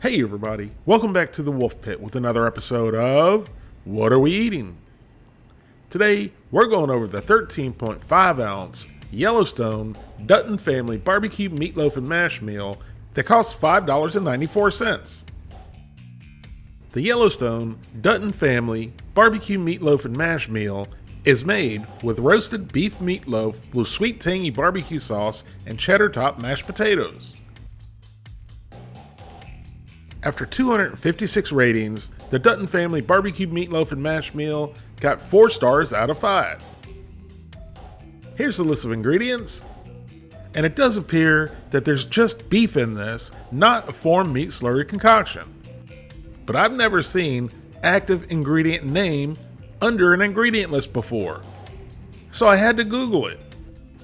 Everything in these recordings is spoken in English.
Hey everybody, welcome back to the Wolf Pit with another episode of What Are We Eating? Today, we're going over the 13.5 ounce Yellowstone Dutton Family Barbecue Meatloaf and Mash Meal that costs $5.94. The Yellowstone Dutton Family Barbecue Meatloaf and Mash Meal is made with roasted beef meatloaf with sweet tangy barbecue sauce and cheddar top mashed potatoes. After 256 ratings, the Dutton Family Barbecue Meatloaf and Mash Meal got 4 stars out of 5. Here's the list of ingredients, and it does appear that there's just beef in this, not a formed meat slurry concoction. But I've never seen active ingredient name under an ingredient list before, so I had to Google it,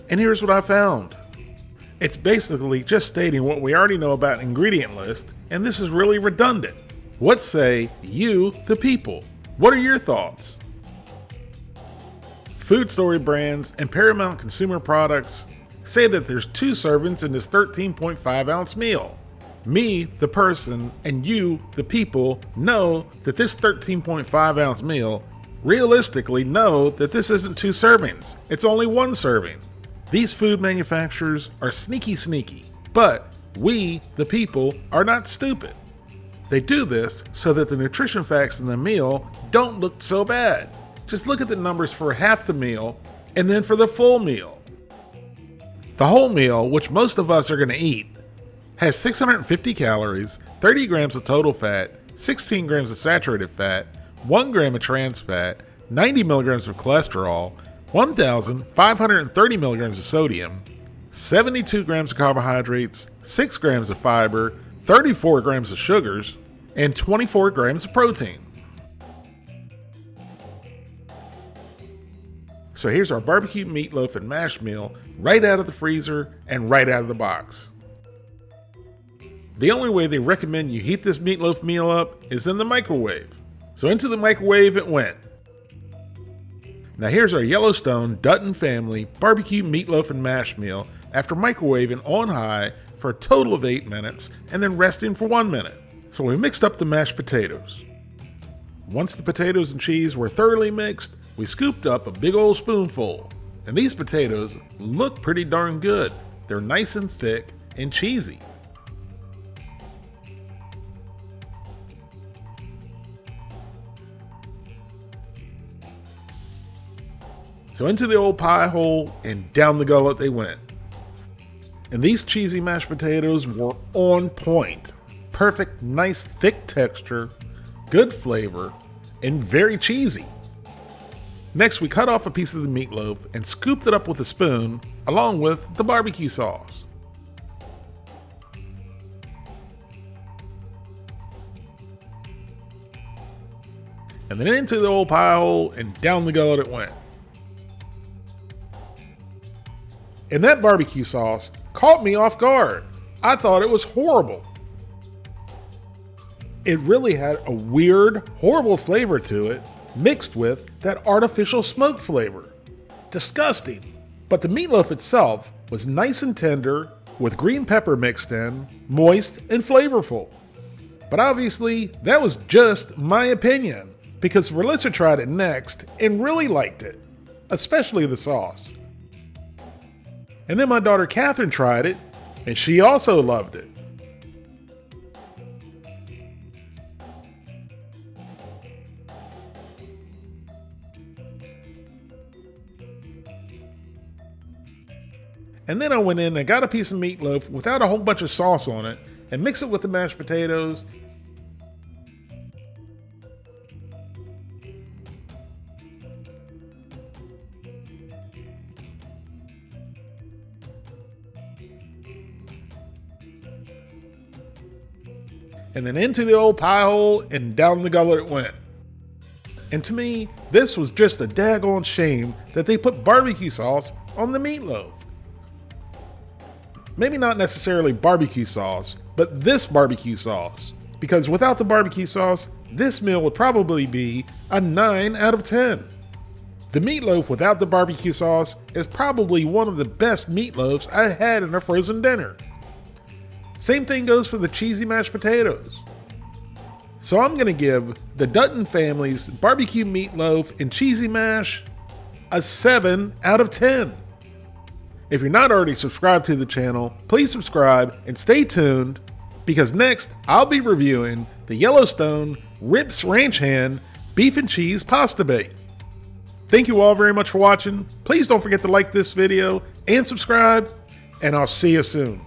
and here's what I found. It's basically just stating what we already know about an ingredient list, and this is really redundant. What say you, the people? What are your thoughts? Food Story Brands and Paramount Consumer Products say that there's 2 servings in this 13.5 ounce meal. Me, the person, and you, the people, know that this 13.5 ounce meal realistically know that this isn't 2 servings. It's only 1 serving. These food manufacturers are sneaky, but we, the people, are not stupid. They do this so that the nutrition facts in the meal don't look so bad. Just look at the numbers for half the meal and then for the full meal. The whole meal, which most of us are going to eat, has 650 calories, 30 grams of total fat, 16 grams of saturated fat, 1 gram of trans fat, 90 milligrams of cholesterol, 1,530 milligrams of sodium, 72 grams of carbohydrates, 6 grams of fiber, 34 grams of sugars, and 24 grams of protein. So here's our barbecue meatloaf and mash meal right out of the freezer and right out of the box. The only way they recommend you heat this meatloaf meal up is in the microwave. So into the microwave it went. Now here's our Yellowstone Dutton Family Barbecue Meatloaf and Mash Meal after microwaving on high for a total of 8 minutes and then resting for 1 minute. So we mixed up the mashed potatoes. Once the potatoes and cheese were thoroughly mixed, we scooped up a big old spoonful. And these potatoes look pretty darn good. They're nice and thick and cheesy. So into the old pie hole and down the gullet they went. And these cheesy mashed potatoes were on point. Perfect, nice, thick texture, good flavor, and very cheesy. Next, we cut off a piece of the meatloaf and scooped it up with a spoon, along with the barbecue sauce. And then into the old pie hole and down the gullet it went. And that barbecue sauce caught me off guard. I thought it was horrible. It really had a weird, horrible flavor to it, mixed with that artificial smoke flavor. Disgusting. But the meatloaf itself was nice and tender, with green pepper mixed in, moist and flavorful. But obviously, that was just my opinion, because Relitza tried it next and really liked it, especially the sauce. And then my daughter Catherine tried it, and she also loved it. And then I went in and got a piece of meatloaf without a whole bunch of sauce on it, and mixed it with the mashed potatoes. And then into the old pie hole and down the gullet it went. And to me, this was just a daggone shame that they put barbecue sauce on the meatloaf. Maybe not necessarily barbecue sauce, but this barbecue sauce. Because without the barbecue sauce, this meal would probably be a 9 out of 10. The meatloaf without the barbecue sauce is probably one of the best meatloafs I had in a frozen dinner. Same thing goes for the cheesy mashed potatoes. So I'm going to give the Dutton family's barbecue meatloaf and cheesy mash a 7 out of 10. If you're not already subscribed to the channel, please subscribe and stay tuned, because next I'll be reviewing the Yellowstone Rips Ranch Hand Beef and Cheese Pasta Bake. Thank you all very much for watching. Please don't forget to like this video and subscribe, and I'll see you soon.